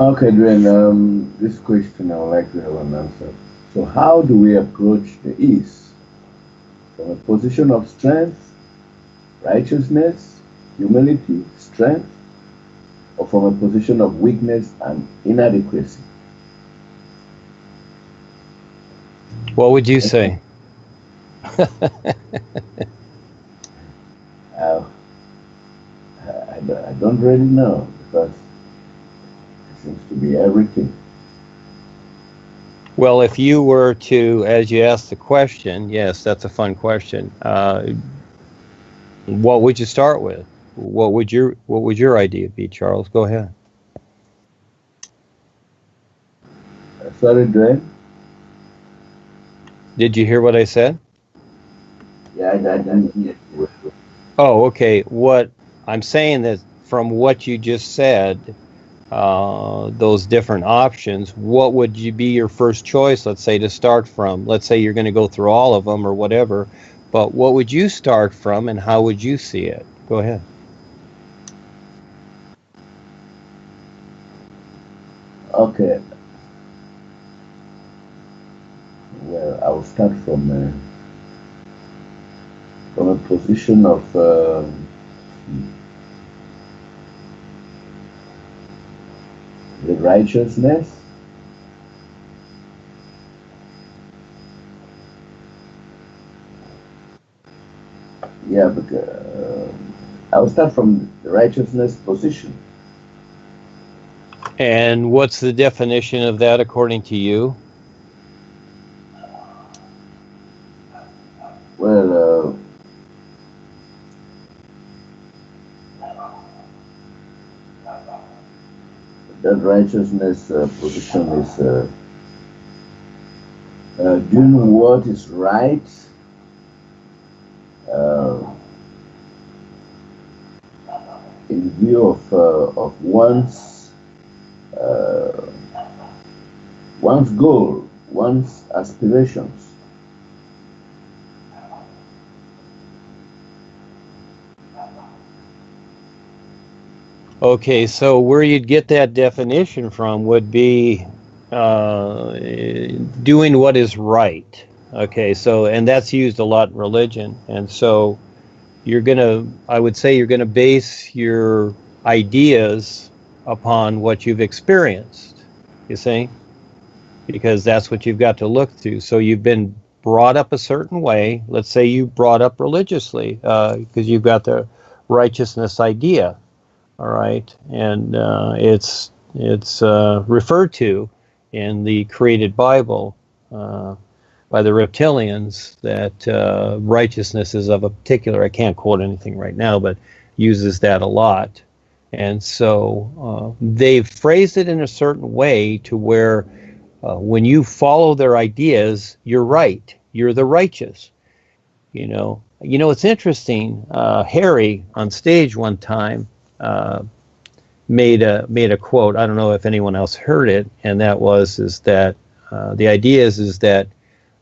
Okay, Duane, this question I would like to have an answer. So, how do we approach the East? From a position of strength, righteousness, humility, strength, or from a position of weakness and inadequacy? What would you say? uh, I don't really know because it seems to be everything. Well, if you were to, as you asked the question, yes, that's a fun question. What would you start with? What would your idea be, Charles? Go ahead. Sorry, Duane? Did you hear what I said? Yeah, I didn't hear you. Oh, okay. What I'm saying is, from what you just said, those different options, what would you be your first choice, let's say, to start from? Let's say you're going to go through all of them or whatever, but what would you start from and how would you see it? Go ahead. Okay. Well, I will start from a position of the righteousness. Yeah, but I will start from the righteousness position. And what's the definition of that according to you? Well, that righteousness position is doing what is right, in view of one's goal, one's aspirations. Okay, so where you'd get that definition from would be doing what is right. Okay, so, and that's used a lot in religion. And so I would say you're going to base your ideas upon what you've experienced, you see? Because that's what you've got to look to. So you've been brought up a certain way. Let's say you brought up religiously, because you've got the righteousness idea. All right, and it's referred to in the created Bible by the reptilians that righteousness is of a particular, I can't quote anything right now, but uses that a lot. And so they've phrased it in a certain way to where when you follow their ideas, you're right. You're the righteous. You know, it's interesting. Harry on stage one time made a quote. I don't know if anyone else heard it, and that is that the idea is that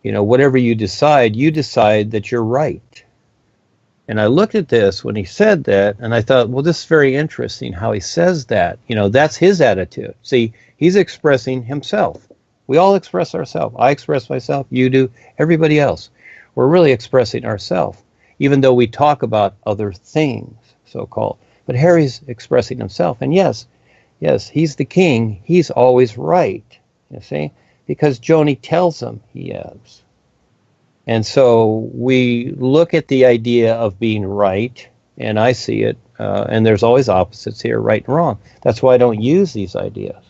whatever you decide that you're right. And I looked at this when he said that, and I thought, well, this is very interesting how he says that. That's his attitude. See, he's expressing himself. We all express ourselves. I express myself. You do. Everybody else. We're really expressing ourselves, even though we talk about other things, so-called. But Harry's expressing himself. And yes, he's the king. He's always right, you see, because Joni tells him he is. And so we look at the idea of being right, and I see it, and there's always opposites here, right and wrong. That's why I don't use these ideas.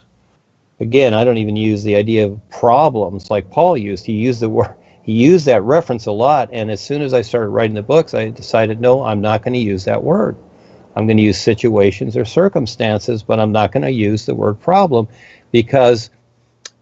Again, I don't even use the idea of problems like Paul used. He used that reference a lot, and as soon as I started writing the books, I decided, no, I'm not going to use that word. I'm going to use situations or circumstances, but I'm not going to use the word problem because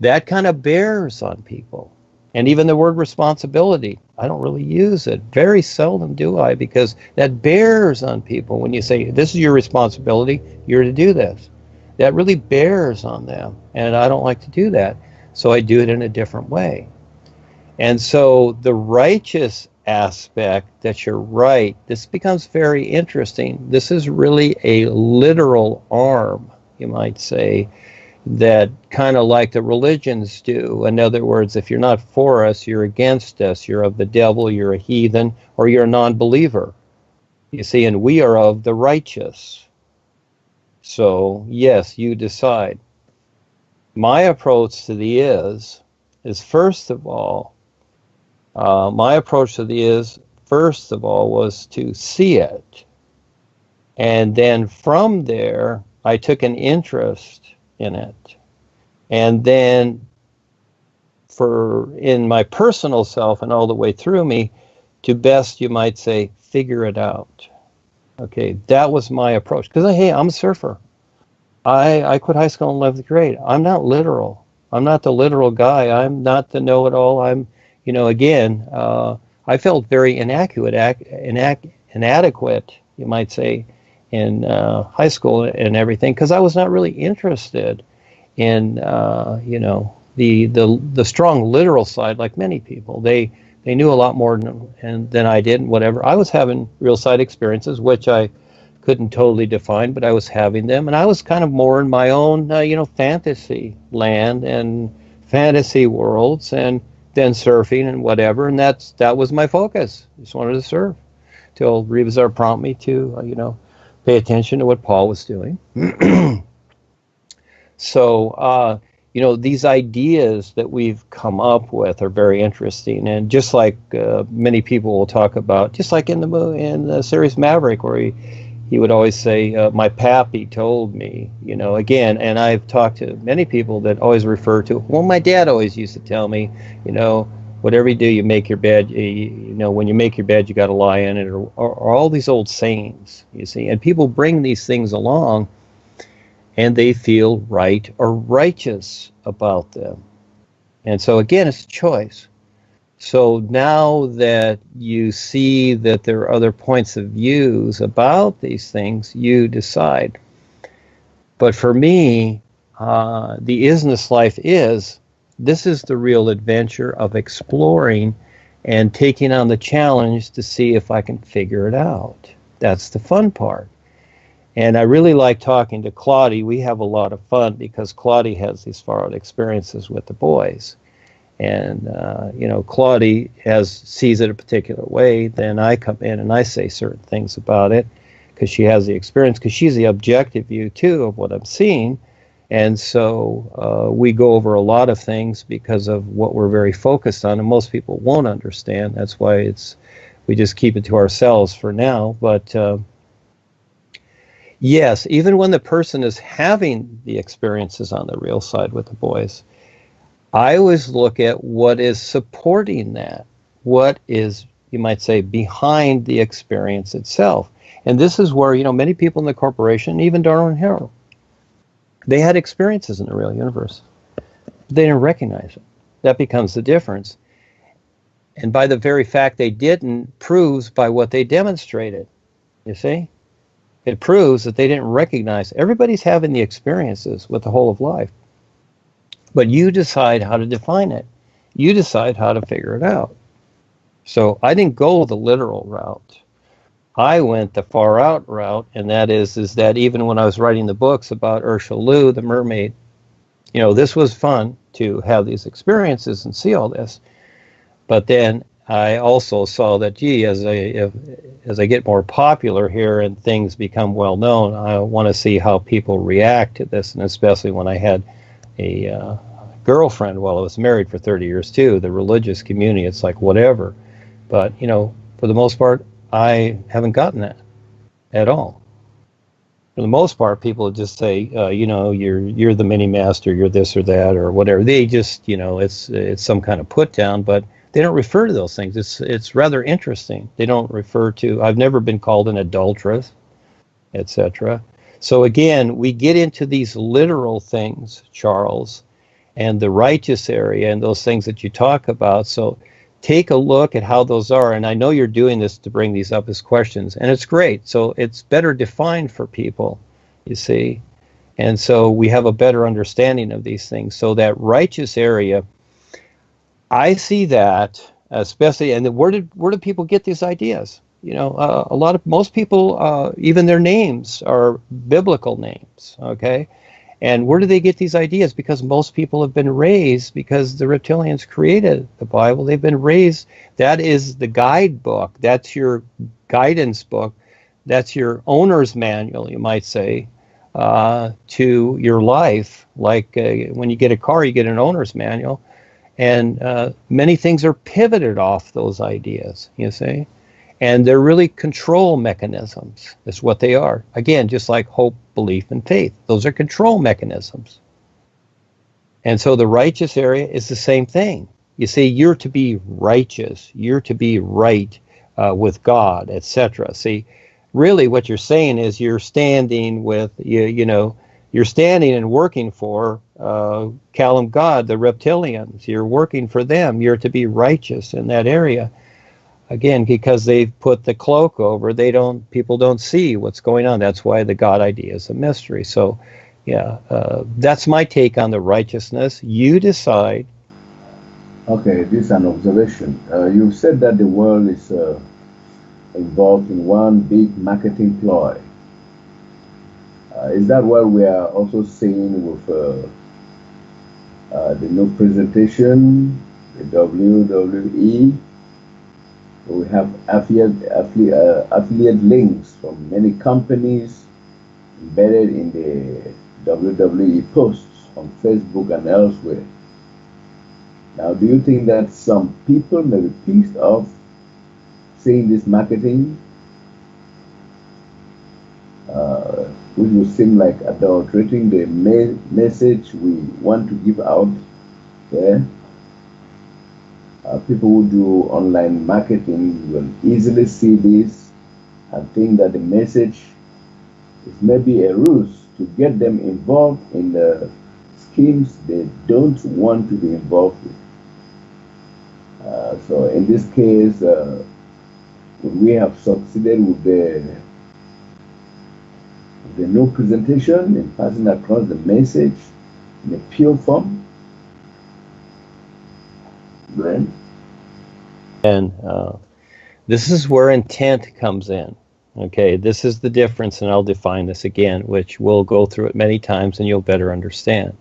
that kind of bears on people. And even the word responsibility, I don't really use it. Very seldom do I, because that bears on people. When you say, this is your responsibility, you're to do this. That really bears on them, and I don't like to do that. So I do it in a different way. And so the righteous aspect, that you're right, this becomes very interesting. This is really a literal arm, you might say, that kind of like the religions do. In other words, if you're not for us, you're against us, you're of the devil, you're a heathen, or you're a non-believer. You see, and we are of the righteous. So, yes, you decide. My approach to the is first of all, was to see it. And then from there, I took an interest in it. And then in my personal self and all the way through me, to best, you might say, figure it out. Okay, that was my approach. Because, hey, I'm a surfer. I quit high school in 11th grade. I'm not literal. I'm not the literal guy. I'm not the know-it-all. I'm, again, I felt very inadequate, you might say, in high school and everything, because I was not really interested in, the strong literal side, like many people. They knew a lot more than I did, and whatever. I was having real side experiences, which I couldn't totally define, but I was having them, and I was kind of more in my own, fantasy land and fantasy worlds, and then surfing and whatever, and that was my focus. Just wanted to surf till Rebazar prompted me to, pay attention to what Paul was doing. So, these ideas that we've come up with are very interesting, and just like many people will talk about, just like in the series Maverick, where he would always say, my pappy told me, again, and I've talked to many people that always refer to, well, my dad always used to tell me, whatever you do, you make your bed, when you make your bed, you got to lie in it, or all these old sayings, you see, and people bring these things along, and they feel right or righteous about them. And so, again, it's a choice. So now that you see that there are other points of views about these things, you decide. But for me, the isness life this is the real adventure of exploring and taking on the challenge to see if I can figure it out. That's the fun part. And I really like talking to Claudie. We have a lot of fun because Claudie has these far-out experiences with the boys. And, Claudie sees it a particular way. Then I come in and I say certain things about it because she has the experience, because she's the objective view, too, of what I'm seeing. And so we go over a lot of things because of what we're very focused on, and most people won't understand. That's why we just keep it to ourselves for now. But yes, even when the person is having the experiences on the real side with the boys, I always look at what is supporting that, what is, you might say, behind the experience itself. And this is where, many people in the corporation, even Darwin Harrow, they had experiences in the real universe. They didn't recognize it. That becomes the difference. And by the very fact they didn't, proves by what they demonstrated, you see? It proves that they didn't recognize. Everybody's having the experiences with the whole of life. But you decide how to define it. You decide how to figure it out. So I didn't go the literal route. I went the far out route, and that is that even when I was writing the books about Ursula Lu, the mermaid, this was fun to have these experiences and see all this. But then I also saw that, as I get more popular here and things become well known, I want to see how people react to this, and especially when I had a girlfriend while I was married for 30 years too. The religious community, it's like whatever. But, for the most part, I haven't gotten that at all. For the most part, people just say, you're the mini master, you're this or that or whatever. They just, it's some kind of put down, but they don't refer to those things. It's rather interesting. They don't refer to, I've never been called an adulteress, etc. So again, we get into these literal things, Charles, and the righteous area and those things that you talk about. So take a look at how those are. And I know you're doing this to bring these up as questions, and it's great. So it's better defined for people, you see. And so we have a better understanding of these things. So that righteous area, I see that, especially, and where did people get these ideas? Most people, even their names are biblical names, okay? And where do they get these ideas? Because most people have been raised, because the reptilians created the Bible. They've been raised. That is the guidebook. That's your guidance book. That's your owner's manual, you might say, to your life. Like when you get a car, you get an owner's manual. And many things are pivoted off those ideas, you see. And they're really control mechanisms, is what they are. Again, just like hope, belief, and faith. Those are control mechanisms. And so the righteous area is the same thing. You see, you're to be righteous. You're to be right with God, etc. See, really what you're saying is you're standing with, you're standing and working for Callum God, the reptilians. You're working for them. You're to be righteous in that area. Again, because they've put the cloak over, people don't see what's going on. That's why the God idea is a mystery. So, yeah, that's my take on the righteousness. You decide. Okay, this is an observation. You said that the world is involved in one big marketing ploy. Is that what we are also seeing with the new presentation, the WWE? We have affiliate links from many companies embedded in the WWE posts on Facebook and elsewhere. Now, do you think that some people may be pissed off seeing this marketing, which would seem like adulterating the message we want to give out there? People who do online marketing will easily see this and think that the message is maybe a ruse to get them involved in the schemes they don't want to be involved with. So in this case, would we have succeeded with the new presentation in passing across the message in a pure form? Duane? And this is where intent comes in. Okay, this is the difference, and I'll define this again, which we'll go through it many times and you'll better understand.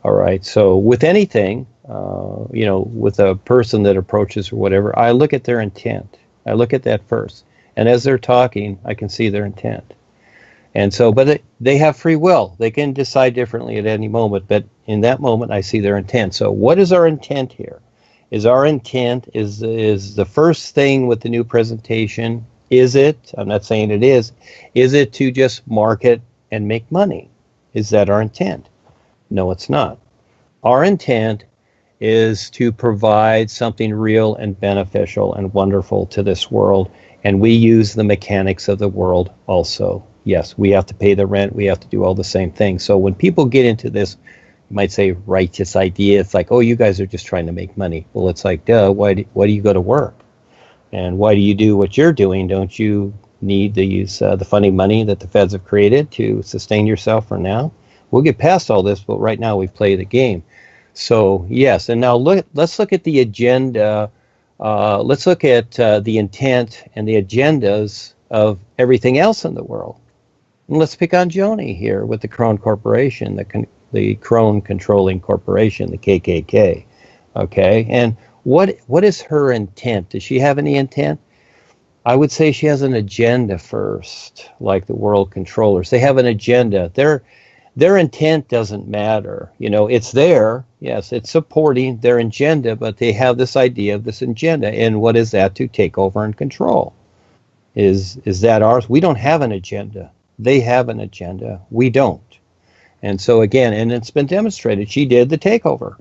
All right, so with anything, with a person that approaches or whatever, I look at their intent. I look at that first. And as they're talking, I can see their intent. And so, but they have free will. They can decide differently at any moment, but in that moment, I see their intent. So what is our intent here? Is our intent, is the first thing with the new presentation, is it, I'm not saying it is it to just market and make money? Is that our intent? No, it's not. Our intent is to provide something real and beneficial and wonderful to this world, and we use the mechanics of the world also. Yes, we have to pay the rent, we have to do all the same things. So when people get into this, you might say, righteous idea, it's like, oh, you guys are just trying to make money. Well, it's like, duh, why do you go to work? And why do you do what you're doing? Don't you need to use the funny money that the feds have created to sustain yourself for now? We'll get past all this, but right now we play the game. So, yes, and now let's look at the agenda. Let's look at the intent and the agendas of everything else in the world. And let's pick on Joni here with the Crone Corporation, the Crone Controlling Corporation, the KKK. Okay, and what is her intent? Does she have any intent? I would say she has an agenda first, like the world controllers. They have an agenda. Their intent doesn't matter. It's there. Yes, it's supporting their agenda, but they have this idea of this agenda. And what is that? To take over and control. Is that ours? We don't have an agenda. They have an agenda. We don't. And so again, and it's been demonstrated, she did the takeover.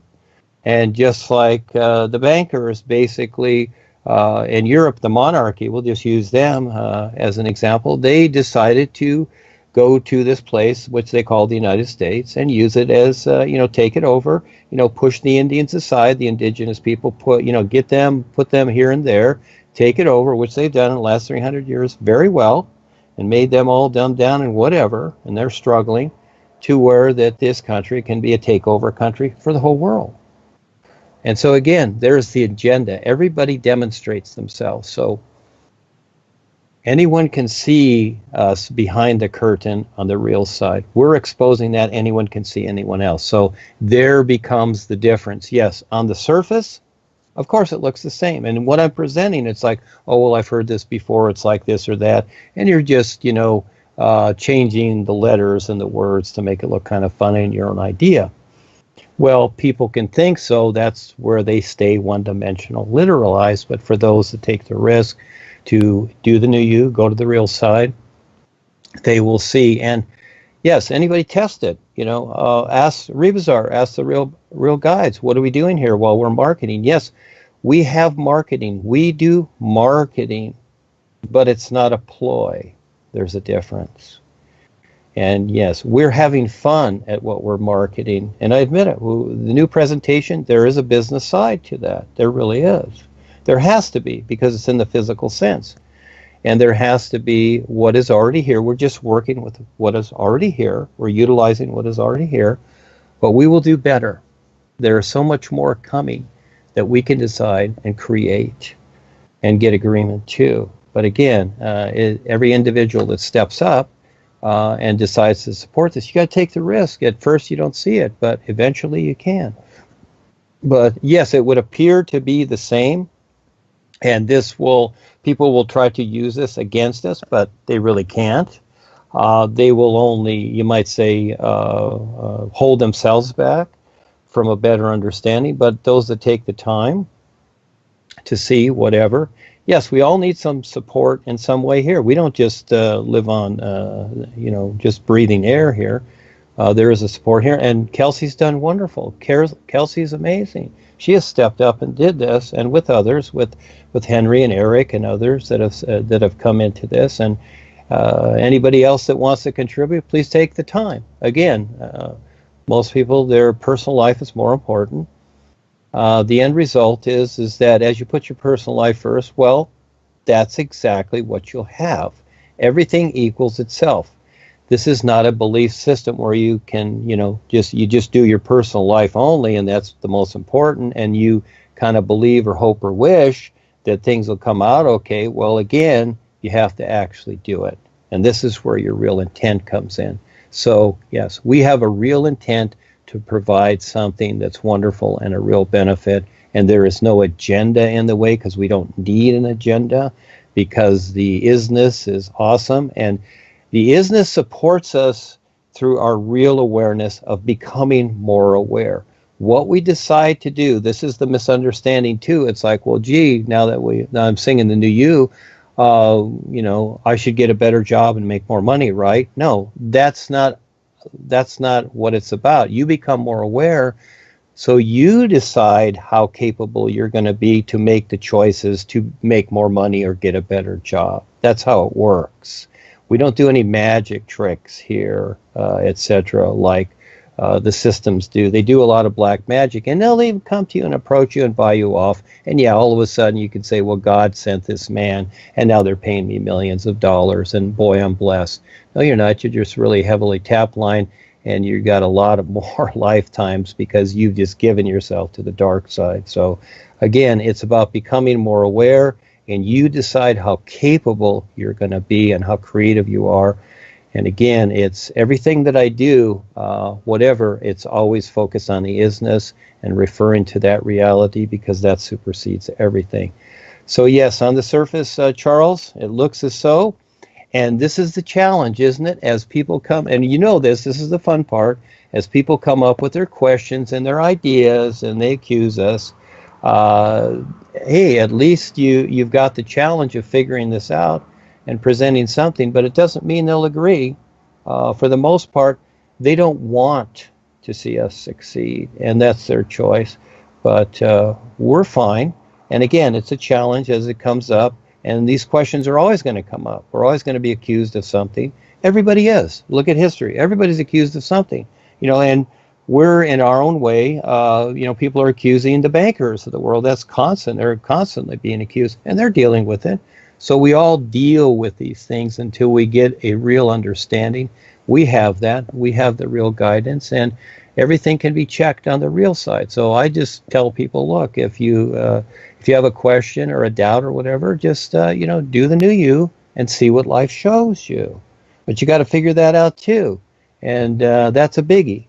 And just like the bankers, basically, in Europe, the monarchy, we'll just use them as an example, they decided to go to this place, which they call the United States, and use it as, take it over, push the Indians aside, the indigenous people, put them here and there, take it over, which they've done in the last 300 years very well, and made them all dumbed down and whatever, and they're struggling to where that this country can be a takeover country for the whole world. And so again, there's the agenda. Everybody demonstrates themselves. So Anyone can see us behind the curtain on the real side. We're exposing that. Anyone can see anyone else. So there becomes the difference. Yes, on the surface, of course, it looks the same. And what I'm presenting, it's like, oh, well, I've heard this before. It's like this or that. And you're just, changing the letters and the words to make it look kind of funny in your own idea. Well, people can think so. That's where they stay one-dimensional, literalized. But for those that take the risk to do the new you, go to the real side, they will see. And yes, anybody test it. Ask Rebazar, ask the real guides. What are we doing here while we're marketing? Yes, we have marketing. We do marketing, but it's not a ploy. There's a difference. And yes, we're having fun at what we're marketing. And I admit it, the new presentation, there is a business side to that. There really is. There has to be, because it's in the physical sense. And there has to be what is already here. We're just working with what is already here. We're utilizing what is already here. But we will do better. There is so much more coming that we can decide and create and get agreement to. But again, every individual that steps up and decides to support this, you got to take the risk. At first, you don't see it, but eventually you can. But yes, it would appear to be the same. And people will try to use this against us, but they really can't. They will only, you might say, hold themselves back from a better understanding. But those that take the time to see whatever, yes, we all need some support in some way here. We don't just live on, just breathing air here. There is a support here, and Kelsey's done wonderful. Kelsey's amazing. She has stepped up and did this, and with others, with Henry and Eric and others that have come into this. And anybody else that wants to contribute, please take the time. Again, most people, their personal life is more important. The end result is that as you put your personal life first, well, that's exactly what you'll have. Everything equals itself. This is not a belief system where you can, just do your personal life only, and that's the most important, and you kind of believe or hope or wish that things will come out okay. Well, again, you have to actually do it. And this is where your real intent comes in. So, yes, we have a real intent to provide something that's wonderful and a real benefit, and there is no agenda in the way, because we don't need an agenda, because the isness is awesome, and the isness supports us through our real awareness of becoming more aware. What we decide to do, this is the misunderstanding too. It's like, well, gee, now I'm singing the new you, I should get a better job and make more money, right? No, that's not what it's about. You become more aware, so you decide how capable you're going to be to make the choices to make more money or get a better job. That's how it works. We don't do any magic tricks here, etc., like the systems do. They do a lot of black magic, and they'll even come to you and approach you and buy you off. And yeah, all of a sudden you can say, well, God sent this man, and now they're paying me millions of dollars, and boy, I'm blessed. No, you're not. You're just really heavily tap line, and you got a lot of more lifetimes because you've just given yourself to the dark side. So again, it's about becoming more aware, and you decide how capable you're going to be and how creative you are. And again, it's everything that I do, whatever, it's always focused on the isness and referring to that reality, because that supersedes everything. So yes, on the surface, Charles, it looks as so. And this is the challenge, isn't it? As people come, and this is the fun part, as people come up with their questions and their ideas and they accuse us, hey, at least you've got the challenge of figuring this out and presenting something, but it doesn't mean they'll agree. For the most part, they don't want to see us succeed, and that's their choice. But we're fine. And again, it's a challenge as it comes up, and these questions are always going to come up. We're always going to be accused of something. Everybody is. Look at history. Everybody's accused of something, and we're in our own way. People are accusing the bankers of the world. That's constant. They're constantly being accused, and they're dealing with it. So we all deal with these things until we get a real understanding. We have that. We have the real guidance, and everything can be checked on the real side. So I just tell people, look, if you have a question or a doubt or whatever, just do the new you. and see what life shows you. But you got to figure that out too. And that's a biggie.